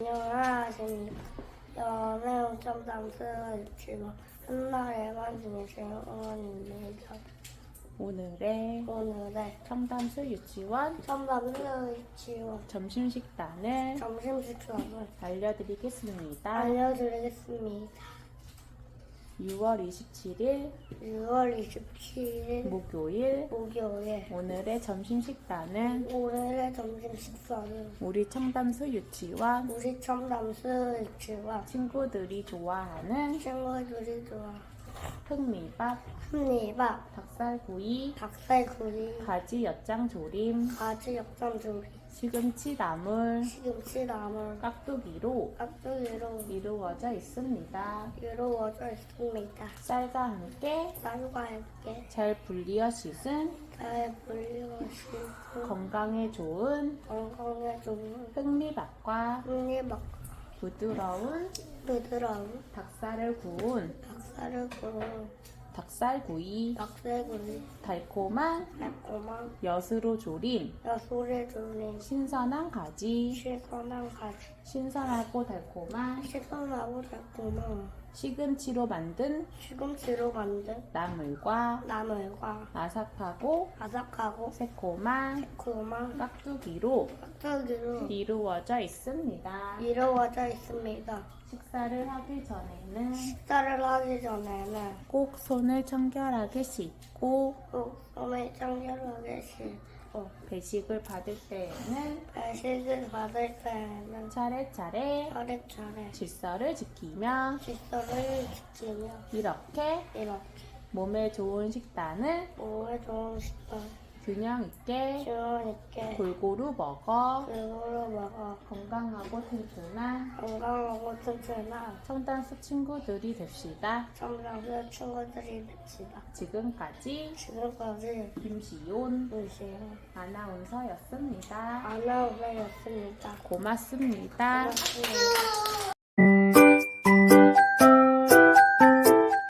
안녕하십니까. 연애 첨담스러 유치원 한나래만 중심 응원입니다. 오늘의 청담수 유치원 첨담스러 유치원 점심식단을 점심식사를 알려드리겠습니다. 알려드리겠습니다. 6월 27일 6월 27일 목요일 목요일 오늘의 점심식단은 오늘의 점심식사를 우리 청담수 유치원 우리 첨담스러 유치원 친구들이 좋아하는 친구들이 좋아 흑미밥, 한입밥, 닭살구이, 닭살구이, 가지 엿장 조림, 가지 역전조리, 시금치 나물, 시금치 나물, 깍두기로 깍두기로 이루어져 있습니다. 이루어져 있습니다. 쌀과 함께 쌀과 함께 잘 불리어 씻은 잘 불리우시고 건강에 좋은 건강에 좋은 흑미밥과 한입밥, 부드러운 부드러운 닭살을 구운 닭살을 구운 닭살구이, 닭살구이, 달콤한 달콤한 엿으로 조린 야소리 조린 신선한 가지, 신선한 가지, 신선하고 달콤한 신선하고 달콤한 시금치로 만든 시금치로 만든 나물과 나물과 아삭하고 아삭하고 새콤한 새콤한 깍두기로 깍두기로 이루어져 있습니다. 이루어져 있습니다. 식사를 하기 전에는 식사를 하기 전에는 꼭 손을 청결하게 씻고 꼭 손을 청결하게 씻고 배식을 받을 때에는 배식을 받을 때에는 차례차례 차례차례 질서를 지키며 질서를 지키며 이렇게 이렇게 몸에 좋은 식단을 몸에 좋은 식단 균형 있게 균형 있게 골고루 먹어 골고루 먹어 건강하고 튼튼한 건강하고 튼튼한 청담수 친구들이 됩시다. 청담수 친구들이 됩시다. 지금까지 지금까지 김시온 문시영 아나운서였습니다. 아나운서였습니다. 고맙습니다. 고맙습니다.